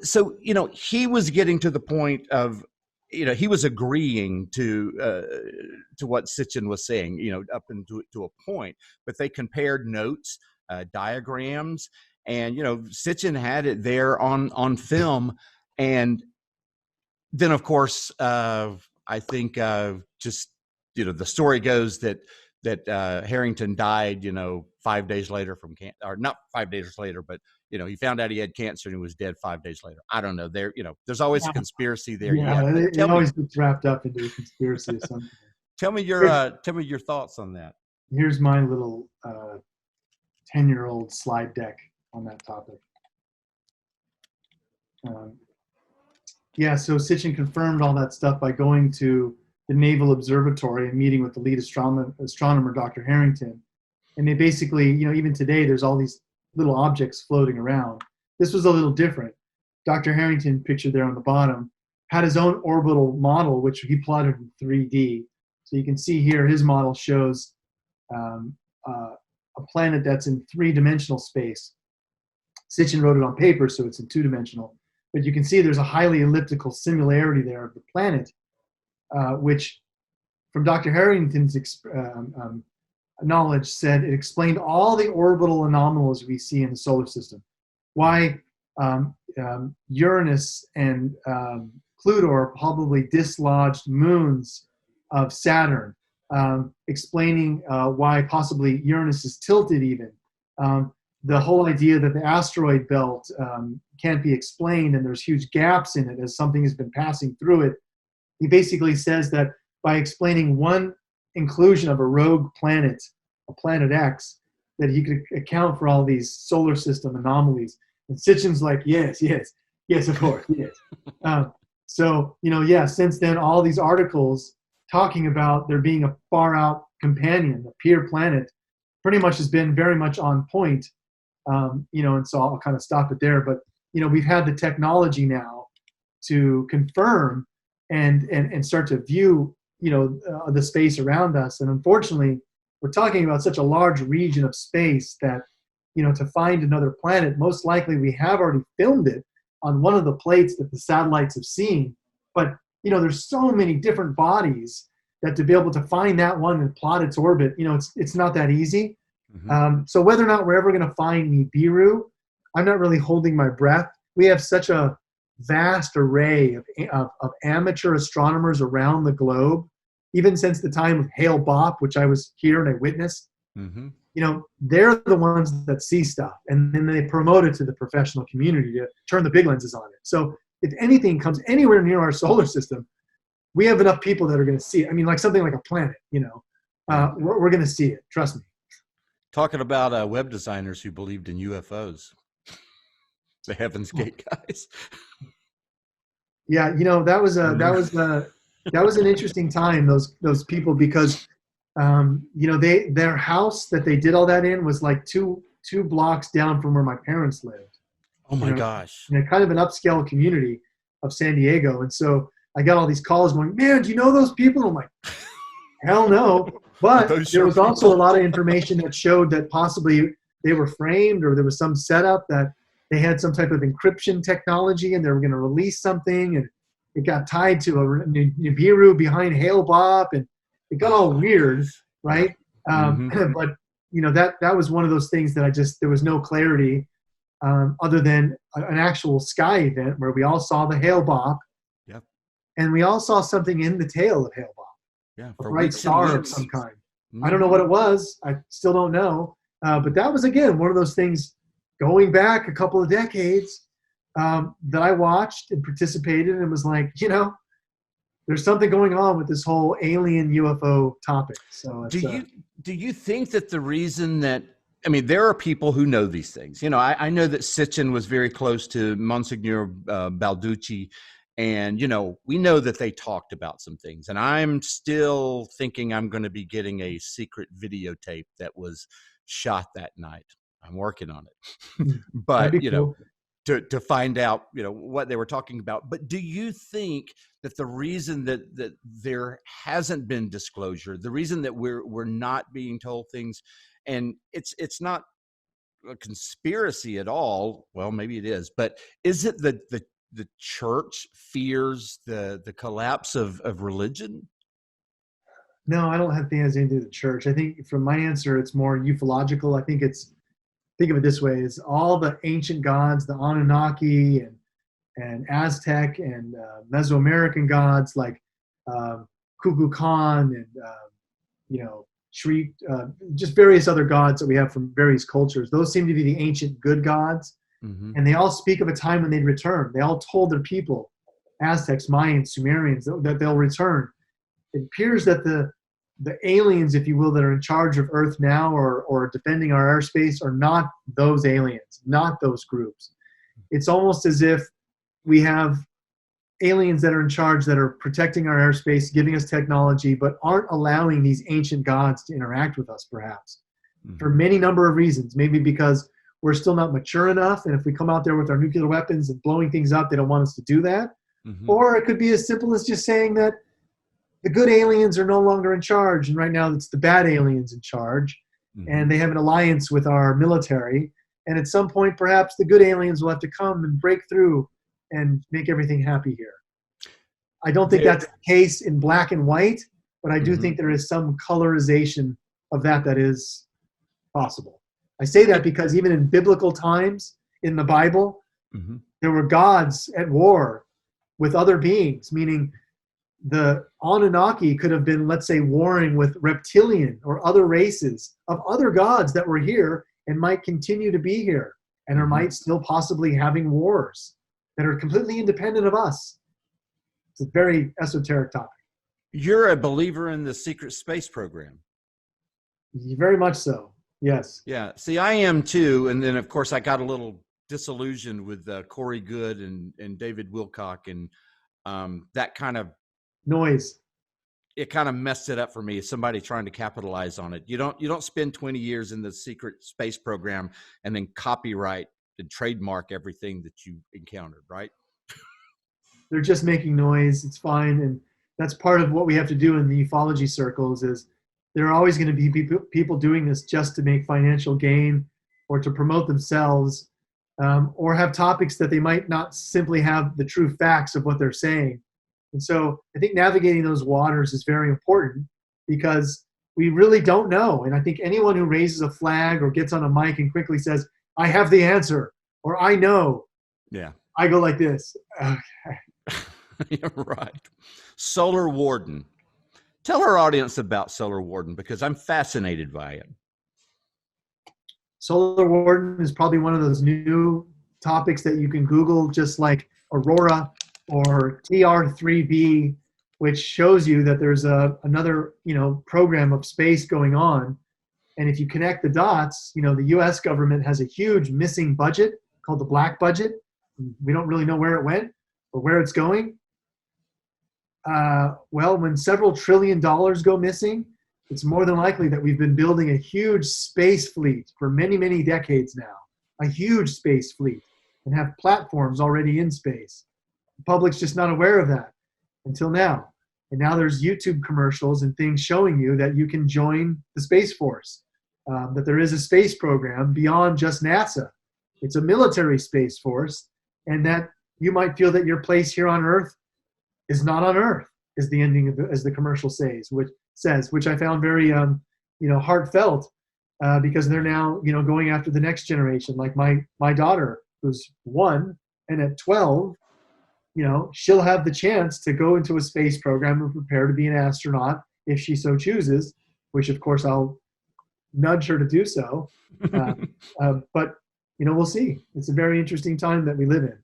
he was getting to the point of, he was agreeing to what Sitchin was saying, up to a point, but they compared notes, diagrams, and Sitchin had it there on film. And then, of course, I think just the story goes that Harrington died 5 days later from cancer, or not 5 days later, but he found out he had cancer and he was dead 5 days later. I don't know. There's always a conspiracy there. Yeah, it always gets wrapped up into a conspiracy of something. Tell me your thoughts on that. Here's my little 10-year-old slide deck on that topic. So Sitchin confirmed all that stuff by going to the Naval Observatory and meeting with the lead astronomer, Dr. Harrington. And they basically, even today, there's all these little objects floating around. This was a little different. Dr. Harrington, pictured there on the bottom, had his own orbital model, which he plotted in 3D. So you can see here, his model shows a planet that's in three-dimensional space. Sitchin wrote it on paper, so it's in two-dimensional. But you can see there's a highly elliptical similarity there of the planet, which, from Dr. Harrington's knowledge, said it explained all the orbital anomalies we see in the solar system. Why Uranus and Pluto are probably dislodged moons of Saturn, explaining why possibly Uranus is tilted even. The whole idea that the asteroid belt can't be explained and there's huge gaps in it as something has been passing through it. He basically says that by explaining one inclusion of a rogue planet, a planet X, that he could account for all these solar system anomalies. And Sitchin's like, yes, of course, yes. So, since then, all these articles talking about there being a far out companion, a peer planet, pretty much has been very much on point. And so I'll kind of stop it there. But, we've had the technology now to confirm and start to view, the space around us. And unfortunately, we're talking about such a large region of space that, to find another planet, most likely we have already filmed it on one of the plates that the satellites have seen. But, there's so many different bodies that to be able to find that one and plot its orbit, it's not that easy. Mm-hmm. So whether or not we're ever going to find Nibiru, I'm not really holding my breath. We have such a vast array of amateur astronomers around the globe, even since the time of Hale Bopp, which I was here and I witnessed. Mm-hmm. They're the ones that see stuff, and then they promote it to the professional community to turn the big lenses on it. So if anything comes anywhere near our solar system, we have enough people that are going to see it. I mean, like something like a planet, we're going to see it. Trust me. Talking about web designers who believed in UFOs, the Heaven's Gate guys. Yeah, that was an interesting time. Those people, because their house that they did all that in was like two blocks down from where my parents lived. Oh my gosh! In a kind of an upscale community of San Diego, and so I got all these calls going, "Man, do you know those people?" I'm like, "Hell no!" But there was also a lot of information that showed that possibly they were framed, or there was some setup that they had some type of encryption technology, and they were going to release something, and it got tied to a Nibiru behind Hale Bopp, and it got all weird, right? But that was one of those things that there was no clarity other than an actual sky event where we all saw the Hale Bopp, yep, and we all saw something in the tail of Hale Bopp, yeah, a bright star of some kind. I don't know what it was. I still don't know. But that was, again, one of those things going back a couple of decades that I watched and participated and was like, there's something going on with this whole alien UFO topic. So do you think that the reason that, I mean, there are people who know these things. I know that Sitchin was very close to Monsignor Balducci, and, we know that they talked about some things. And I'm still thinking I'm going to be getting a secret videotape that was shot that night. I'm working on it. But, cool. to find out, what they were talking about. But do you think that the reason that there hasn't been disclosure, the reason that we're not being told things, and it's not a conspiracy at all, well, maybe it is, but is it the church fears the collapse of religion? No, I don't think it has anything to do with the church. I think from my answer, it's more ufological. Think of it this way: is all the ancient gods, the Anunnaki and Aztec and Mesoamerican gods like Kukulkan and Shri, just various other gods that we have from various cultures. Those seem to be the ancient good gods, and they all speak of a time when they'd return. They all told their people, Aztecs, Mayans, Sumerians, that they'll return. It appears that the aliens, if you will, that are in charge of Earth now or defending our airspace are not those aliens, not those groups. It's almost as if we have aliens that are in charge that are protecting our airspace, giving us technology, but aren't allowing these ancient gods to interact with us, perhaps, for many number of reasons. Maybe because we're still not mature enough, and if we come out there with our nuclear weapons and blowing things up, they don't want us to do that. Or it could be as simple as just saying that the good aliens are no longer in charge, and right now it's the bad aliens in charge, and they have an alliance with our military, and at some point perhaps the good aliens will have to come and break through and make everything happy here. I don't think that's the case in black and white, but I do think there is some colorization of that is possible. I say that because even in biblical times in the Bible, there were gods at war with other beings, meaning the Anunnaki could have been, let's say, warring with reptilian or other races of other gods that were here and might continue to be here and are might still possibly having wars that are completely independent of us. It's a very esoteric topic. You're a believer in the secret space program. Very much so. Yes. Yeah. See, I am too. And then, of course, I got a little disillusioned with Corey Good and David Wilcock, and that kind of Noise. it kind of messed it up for me. Somebody trying to capitalize on it. You don't spend 20 years in the secret space program and then copyright and trademark everything that you encountered, right? They're just making noise. It's fine. And that's part of what we have to do in the ufology circles is there are always going to be people doing this just to make financial gain or to promote themselves, or have topics that they might not simply have the true facts of what they're saying. And so I think navigating those waters is very important because we really don't know. And I think anyone who raises a flag or gets on a mic and quickly says, I have the answer, or I know. Yeah. I go like this. Okay. You're right. Solar Warden. Tell our audience about Solar Warden because I'm fascinated by it. Solar Warden is probably one of those new topics that you can Google, just like Aurora or TR3B, which shows you that there's another program of space going on. And if you connect the dots, the U.S. government has a huge missing budget called the black budget. We don't really know where it went or where it's going. Well, when several $1 trillion go missing, it's more than likely that we've been building a huge space fleet for many, many decades now, a huge space fleet, and have platforms already in space. The public's just not aware of that until now. And now there's YouTube commercials and things showing you that you can join the Space Force, that there is a space program beyond just NASA. It's a military space force, and that you might feel that your place here on Earth is not on Earth, is the ending of as the commercial says, which I found very heartfelt, because they're now going after the next generation. Like my daughter, who's 1, and at 12, she'll have the chance to go into a space program and prepare to be an astronaut if she so chooses, which of course I'll nudge her to do so. But we'll see. It's a very interesting time that we live in.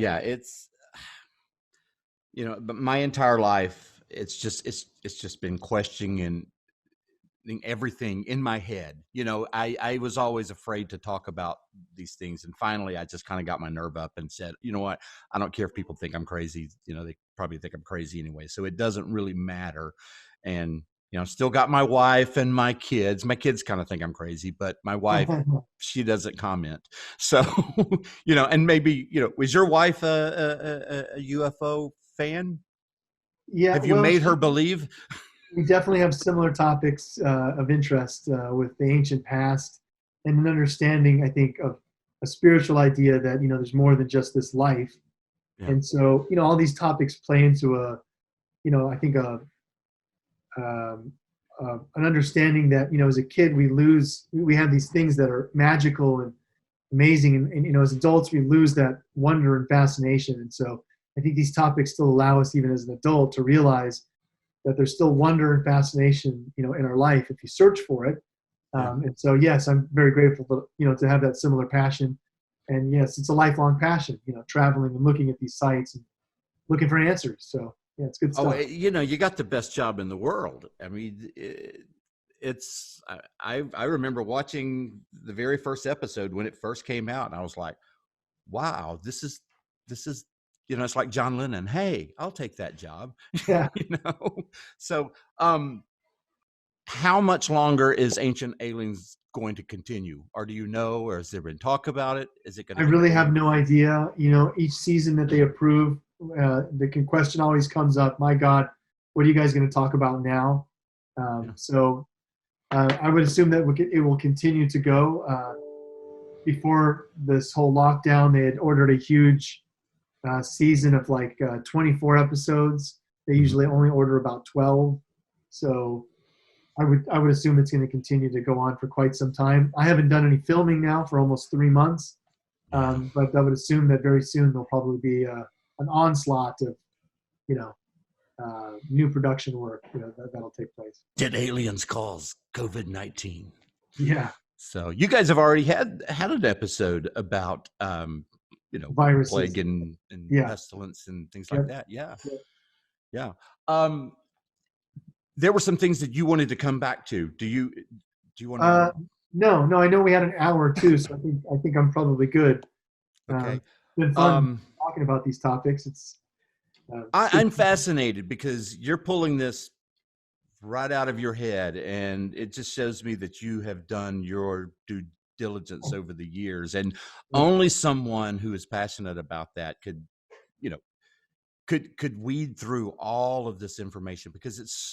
Yeah, it's but my entire life, it's just been questioning everything in my head. I was always afraid to talk about these things, and finally I just kind of got my nerve up and said, you know what, I don't care if people think I'm crazy. They probably think I'm crazy anyway, so it doesn't really matter. And still got my wife and my kids kind of think I'm crazy, but my wife, she doesn't comment. So and maybe was your wife a UFO fan? Yeah. Have you made her believe? We definitely have similar topics of interest with the ancient past and an understanding, I think, of a spiritual idea that, there's more than just this life. Yeah. And so, all these topics play into I think an understanding that, as a kid, we have these things that are magical and amazing. And as adults, we lose that wonder and fascination. And so I think these topics still allow us, even as an adult, to realize that there's still wonder and fascination, in our life if you search for it. And so, yes, I'm very grateful to have that similar passion. And yes, it's a lifelong passion, traveling and looking at these sites and looking for answers. So yeah, it's good stuff. Oh, you got the best job in the world. I mean, I remember watching the very first episode when it first came out, and I was like, wow, this is it's like John Lennon. Hey, I'll take that job. Yeah. So how much longer is Ancient Aliens going to continue? Or do you know, or has there been talk about it? Is it going to I really have no idea. Each season that they approve, the question always comes up, my God, what are you guys going to talk about now? So I would assume that it will continue to go. Before this whole lockdown, they had ordered a huge season of 24 episodes. They usually only order about 12. So I would assume it's going to continue to go on for quite some time. I haven't done any filming now for almost 3 months. But I would assume that very soon there'll probably be an onslaught of, new production work, that'll take place. Did aliens cause COVID-19? Yeah. So you guys have already had an episode about, viruses, plague and pestilence and things like that. Yeah. Yeah. There were some things that you wanted to come back to. Do you want to? No, I know we had an hour or two, so I think I'm probably good. Okay. It's been fun talking about these topics. It's I'm fascinated because you're pulling this right out of your head, and it just shows me that you have done your due diligence over the years, and only someone who is passionate about that could weed through all of this information, because it's